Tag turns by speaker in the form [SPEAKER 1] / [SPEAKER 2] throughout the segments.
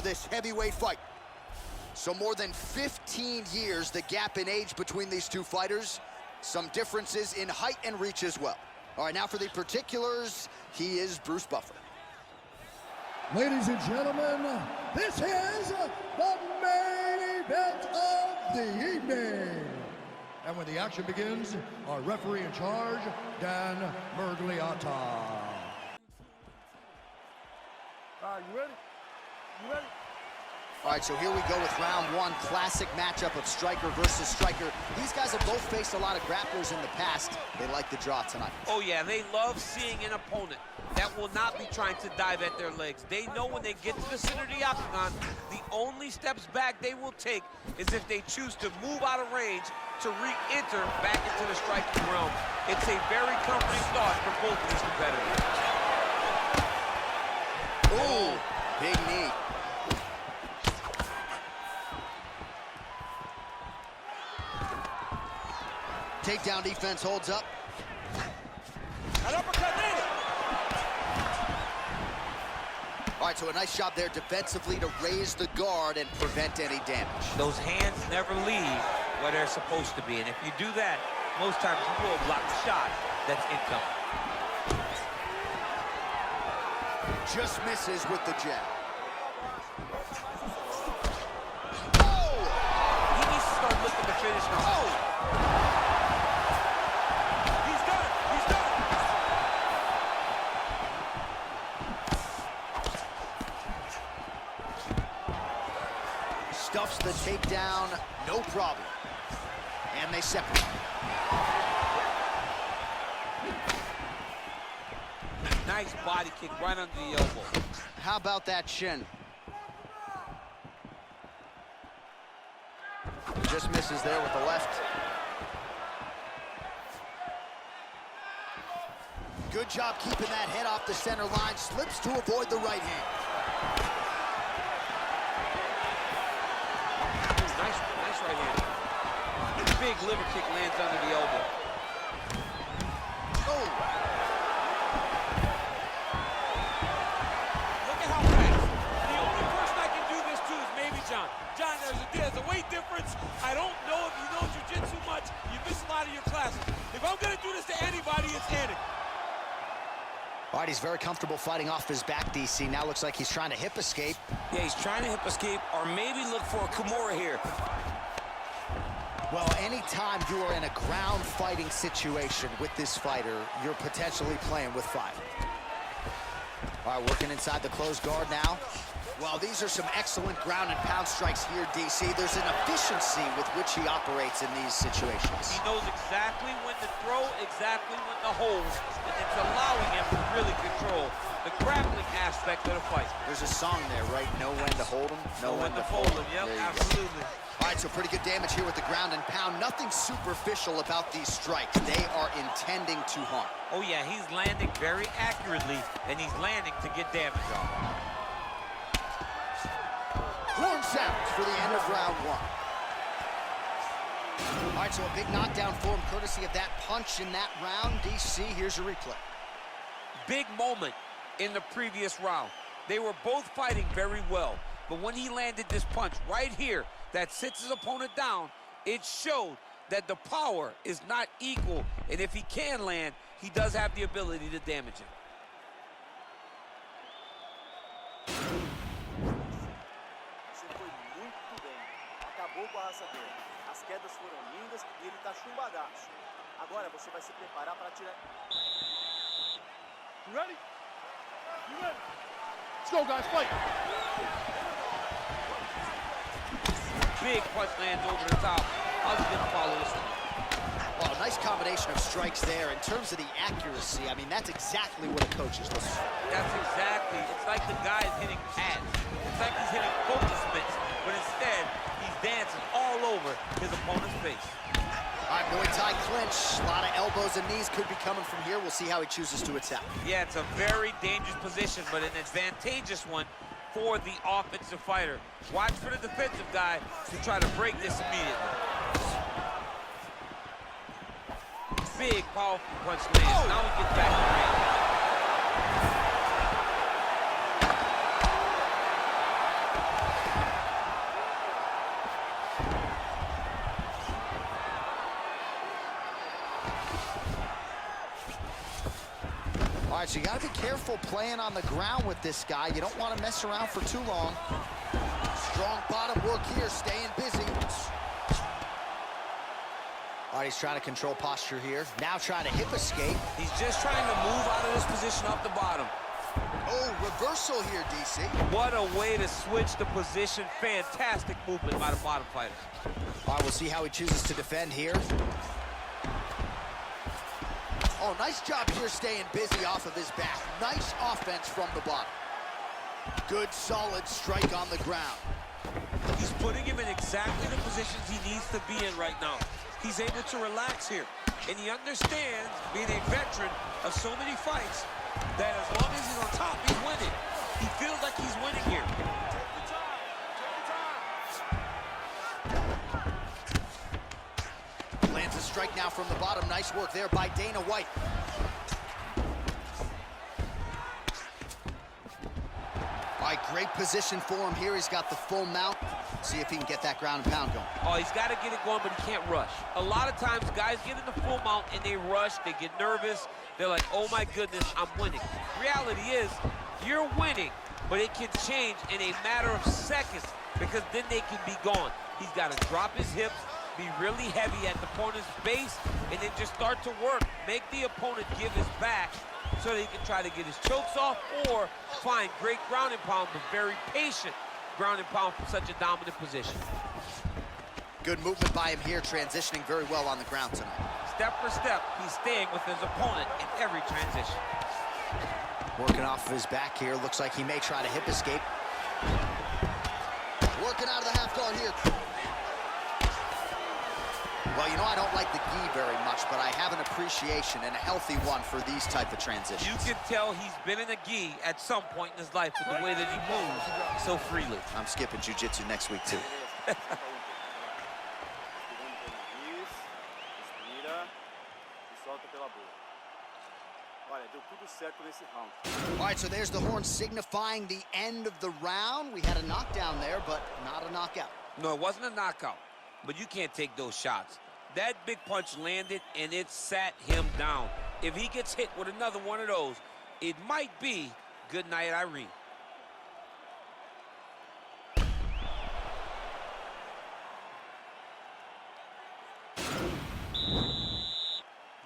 [SPEAKER 1] this heavyweight fight. So more than 15 years, the gap in age between these two fighters. Some differences in height and reach as well. All right, now for the particulars, he is Bruce Buffer.
[SPEAKER 2] Ladies and gentlemen, this is the main event of the evening. And when the action begins, our referee in charge, Dan Mergliata. You ready? You ready?
[SPEAKER 1] All right, so here we go with round one, classic matchup of striker versus striker. These guys have both faced a lot of grapplers in the past. They like the draw tonight.
[SPEAKER 3] Oh yeah, they love seeing an opponent that will not be trying to dive at their legs. They know when they get to the center of the octagon, the only steps back they will take is if they choose to move out of range to re-enter back into the striking realm. It's a very comforting thought for both of these competitors.
[SPEAKER 1] Ooh, big knee. Takedown defense holds up.
[SPEAKER 3] An uppercut in.
[SPEAKER 1] All right, so a nice job there defensively to raise the guard and prevent any damage.
[SPEAKER 3] Those hands never leave where they're supposed to be, and if you do that, most times you will block the shot that's incoming.
[SPEAKER 1] Just misses with the jab.
[SPEAKER 3] Oh! He needs to start looking to finish now. Oh! He's done! He's done!
[SPEAKER 1] Stuffs the takedown, no problem. And they separate.
[SPEAKER 3] Nice body kick right under the elbow.
[SPEAKER 1] How about that shin? Just misses there with the left. Good job keeping that head off the center line. Slips to avoid the right hand.
[SPEAKER 3] Nice right hand. Big liver kick lands under the elbow.
[SPEAKER 1] Oh!
[SPEAKER 3] Look at how fast. The only person I can do this to is maybe John. John, there's a weight difference. I don't know if you know jiu-jitsu much. You miss a lot of your classes. If I'm going to do this to anybody, it's Anik.
[SPEAKER 1] All right, he's very comfortable fighting off his back, DC. Now looks like he's trying to hip escape.
[SPEAKER 4] Yeah, he's trying to hip escape or maybe look for a Kimura here.
[SPEAKER 1] Well, anytime you are in a ground fighting situation with this fighter, you're potentially playing with fire. All right, working inside the closed guard now. Well, these are some excellent ground and pound strikes here, DC. There's an efficiency with which he operates in these situations.
[SPEAKER 3] He knows exactly when to throw, exactly when to hold, and it's allowing him to really control the grappling aspect of the fight.
[SPEAKER 1] There's a song there, right? Know when to hold him, know when to
[SPEAKER 3] fold him. Yep, absolutely.
[SPEAKER 1] All right, so pretty good damage here with the ground and pound. Nothing superficial about these strikes. They are intending to harm.
[SPEAKER 3] Oh, yeah, he's landing very accurately, and he's landing to get damage on.
[SPEAKER 1] Horn sounds for the end of round one. All right, so a big knockdown for him, courtesy of that punch in that round. DC, here's your replay.
[SPEAKER 3] Big moment in the previous round. They were both fighting very well, but when he landed this punch right here that sits his opponent down, it showed that the power is not equal, and if he can land, he does have the ability to damage him.
[SPEAKER 5] Acabou com a raça dele. As quedas foram lindas e ele tá chumbadaço. Agora você vai se preparar para tirar.
[SPEAKER 2] You ready? You ready? Let's go, guys, fight!
[SPEAKER 3] Big punch lands over the top. How's he gonna follow this one?
[SPEAKER 1] Well, nice combination of strikes there. In terms of the accuracy, I mean, that's exactly what a coach is looking for.
[SPEAKER 3] That's exactly. It's like the guy is hitting pads. It's like he's hitting focus mitts, but instead, he's dancing all over his opponent's face.
[SPEAKER 1] All right, Muay Thai clinch. A lot of elbows and knees could be coming from here. We'll see how he chooses to attack.
[SPEAKER 3] Yeah, it's a very dangerous position, but an advantageous one for the offensive fighter. Watch for the defensive guy to try to break this immediately. Big, powerful punch lands. Oh. Now he gets back to the ring.
[SPEAKER 1] All right, so you got to be careful playing on the ground with this guy. You don't want to mess around for too long. Strong bottom work here, staying busy. All right, he's trying to control posture here. Now trying to hip escape.
[SPEAKER 4] He's just trying to move out of this position up the bottom.
[SPEAKER 1] Oh, reversal here, DC.
[SPEAKER 3] What a way to switch the position. Fantastic movement by the bottom fighter.
[SPEAKER 1] All right, we'll see how he chooses to defend here. Oh, nice job here staying busy off of his back. Nice offense from the bottom. Good, solid strike on the ground.
[SPEAKER 3] He's putting him in exactly the positions he needs to be in right now. He's able to relax here. And he understands, being a veteran of so many fights, that as long as he's on top, he's winning. He feels like he's winning here.
[SPEAKER 1] Lands a strike now from the bottom. Nice work there by Dana White. All right, great position for him here. He's got the full mount. See if he can get that ground and pound going.
[SPEAKER 3] Oh, he's got to get it going, but he can't rush. A lot of times, guys get in the full mount and they rush, they get nervous. They're like, oh my goodness, I'm winning. Reality is, you're winning, but it can change in a matter of seconds because then they can be gone. He's got to drop his hips, be really heavy at the opponent's base, and then just start to work. Make the opponent give his back so that he can try to get his chokes off or find great ground and pound, but very patient ground and pound from such a dominant position.
[SPEAKER 1] Good movement by him here, transitioning very well on the ground tonight.
[SPEAKER 3] Step for step, he's staying with his opponent in every transition.
[SPEAKER 1] Working off of his back here. Looks like he may try to hip escape. Working out of the half guard here. Well, you know, I don't like the gi very much, but I have an appreciation and a healthy one for these type of transitions.
[SPEAKER 3] You can tell he's been in a gi at some point in his life with the way that he moves so freely.
[SPEAKER 1] I'm skipping jiu-jitsu next week, too.
[SPEAKER 5] Respira e solta pela boca. Olha, deu tudo certo nesse round.
[SPEAKER 1] All right, so there's the horn signifying the end of the round. We had a knockdown there, but not a knockout.
[SPEAKER 3] No, it wasn't a knockout, but you can't take those shots. That big punch landed, and it sat him down. If he gets hit with another one of those, it might be good night, Irene.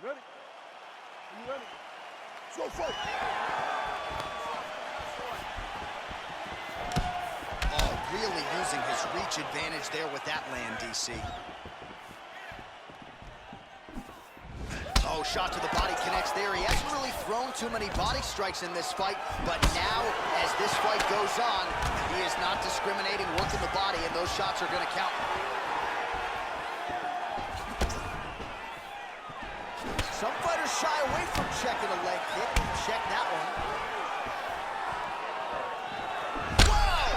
[SPEAKER 2] Ready? Are you ready? Go fight!
[SPEAKER 1] Oh, really using his reach advantage there with that land, DC. Oh, shot to the body connects there. He hasn't really thrown too many body strikes in this fight, but now, as this fight goes on, he is not discriminating, working the body, and those shots are going to count. Some fighters shy away from checking a leg kick. Check that one. Whoa!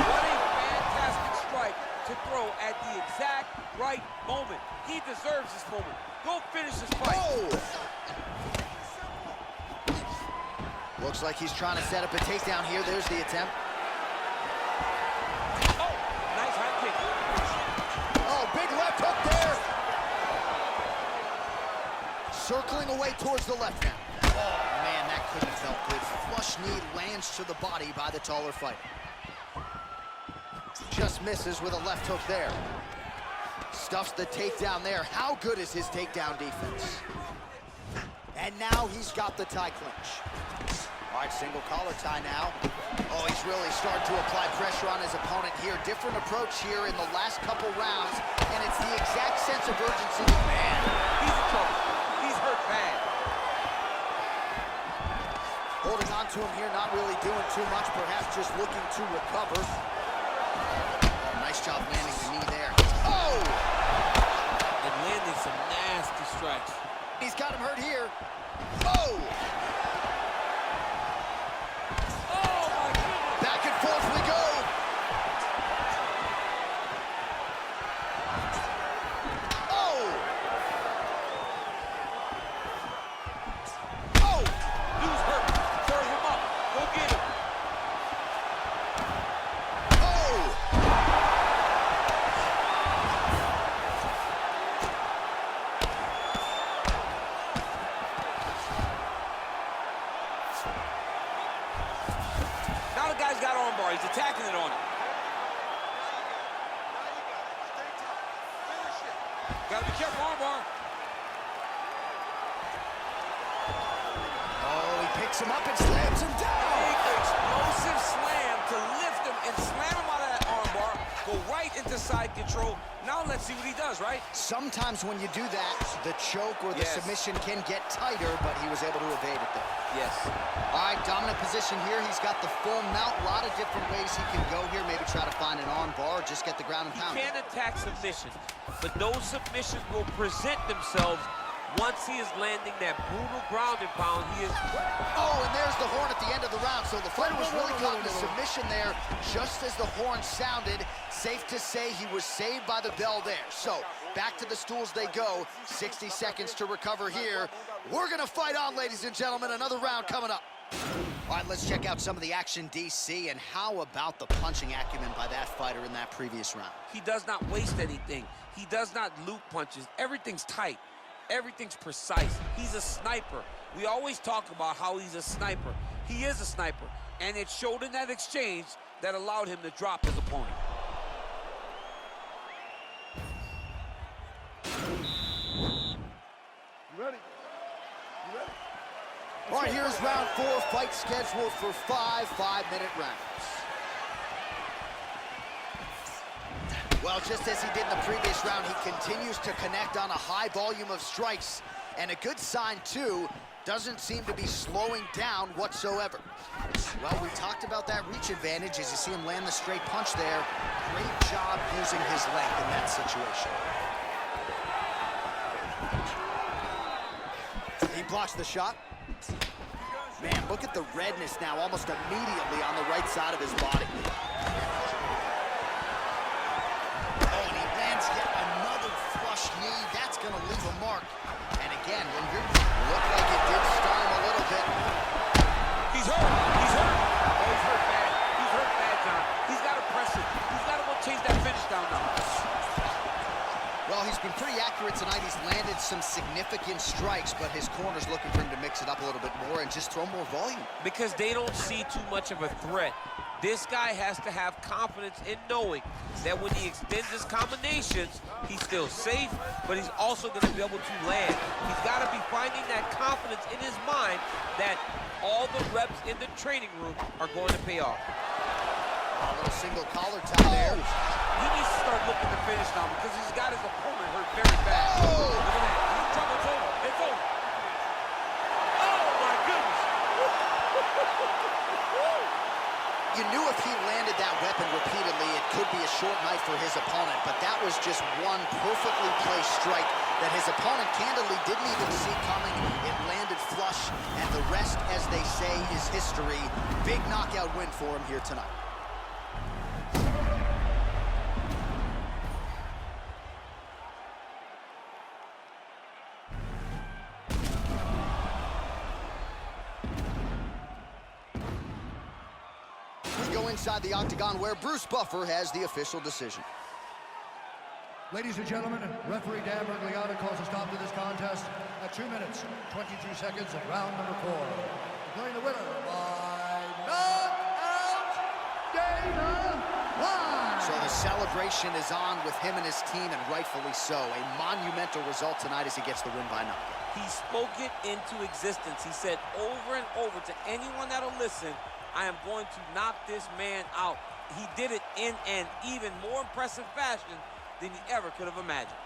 [SPEAKER 3] What a fantastic strike to throw at the exact right moment. He deserves this moment. Go finish this fight.
[SPEAKER 1] Oh! Looks like he's trying to set up a takedown here. There's the attempt.
[SPEAKER 3] Oh, nice high kick.
[SPEAKER 1] Oh, big left hook there. Circling away towards the left now. Oh, man, that couldn't have felt good. Flush knee lands to the body by the taller fighter. Just misses with a left hook there. Stuffs the takedown there. How good is his takedown defense? And now he's got the tie clinch. All right, single collar tie now. Oh, he's really starting to apply pressure on his opponent here. Different approach here in the last couple rounds, and it's the exact sense of urgency. Man,
[SPEAKER 3] He's in trouble. He's hurt bad.
[SPEAKER 1] holding on to him here, not really doing too much, perhaps just looking to recover. Oh, nice job landing the knee there. Oh!
[SPEAKER 3] And landing some nasty strikes.
[SPEAKER 1] He's got him hurt here. Oh!
[SPEAKER 3] Oh, my goodness.
[SPEAKER 1] Back and forth we go. Oh! Oh!
[SPEAKER 3] Dude's hurt. Serve him up. Go get him.
[SPEAKER 1] Oh!
[SPEAKER 4] armbar. He's attacking it on him. Gotta be careful, armbar.
[SPEAKER 1] Oh, he picks him up and slams him down.
[SPEAKER 4] Big explosive slam to lift him and slam him out of that armbar. Go right into side control. Now let's see what he does, right?
[SPEAKER 1] Sometimes when you do that, the choke or the
[SPEAKER 4] Yes.
[SPEAKER 1] submission can get tighter, but he was able to evade it there.
[SPEAKER 4] Yes.
[SPEAKER 1] All right, dominant position here. He's got the full mount. A lot of different ways he can go here. Maybe try to find an arm bar or just get the ground and
[SPEAKER 4] He
[SPEAKER 1] pound.
[SPEAKER 4] can't attack submission, but those submissions will present themselves once he is landing that brutal ground and pound. He is...
[SPEAKER 1] Oh, and there's the horn at the end of the round. So the fighter was really caught in the submission there just as the horn sounded. Safe to say he was saved by the bell there. So back to the stools they go. 60 seconds to recover here. We're going to fight on, ladies and gentlemen. Another round coming up. All right, let's check out some of the action, DC. And how about the punching acumen by that fighter in that previous round?
[SPEAKER 3] He does not waste anything. He does not loop punches. Everything's tight. Everything's precise. He's a sniper. We always talk about how he's a sniper. He is a sniper. And it showed in that exchange that allowed him to drop his opponent.
[SPEAKER 2] You ready? You ready?
[SPEAKER 1] All right, here's round 4. Fight scheduled for 5 5-minute rounds. Well, just as he did in the previous round, he continues to connect on a high volume of strikes. And a good sign, too, doesn't seem to be slowing down whatsoever. Well, we talked about that reach advantage as you see him land the straight punch there. Great job using his length in that situation. He blocks the shot. Man, look at the redness now almost immediately on the right side of his body. Oh, and he lands yet another flush knee. That's going to leave a mark. And again, when you're... Looked like it did stun him a little bit.
[SPEAKER 3] He's hurt. He's hurt. Oh, he's hurt bad. He's hurt bad, John. He's got to press it. He's got to go chase that finish down now.
[SPEAKER 1] Well, he's been pretty accurate tonight. He's landed some significant strikes, but his corner's looking for him to mix it up a little bit more and just throw more volume.
[SPEAKER 3] Because they don't see too much of a threat. This guy has to have confidence in knowing that when he extends his combinations, he's still safe, but he's also going to be able to land. He's got to be finding that confidence in his mind that all the reps in the training room are going to pay off.
[SPEAKER 1] A little single collar tie there.
[SPEAKER 3] He needs to start looking to finish now because he's got his opponent hurt very bad.
[SPEAKER 1] Oh!
[SPEAKER 3] Look at that. He's trouble. It's over. It's over. Oh, my goodness.
[SPEAKER 1] You knew if he landed that weapon repeatedly, it could be a short night for his opponent, but that was just one perfectly placed strike that his opponent candidly didn't even see coming. It landed flush, and the rest, as they say, is history. Big knockout win for him here tonight. Inside the octagon where Bruce Buffer has the official decision.
[SPEAKER 2] Ladies and gentlemen, referee Dan Bergliata calls a stop to this contest at 2 minutes, 22 seconds of round number 4. Declaring the winner by knockout, Dana White.
[SPEAKER 1] So the celebration is on with him and his team, and rightfully so. A monumental result tonight as he gets the win by knockout.
[SPEAKER 3] He spoke it into existence. He said over and over to anyone that'll listen, I am going to knock this man out. He did it in an even more impressive fashion than he ever could have imagined.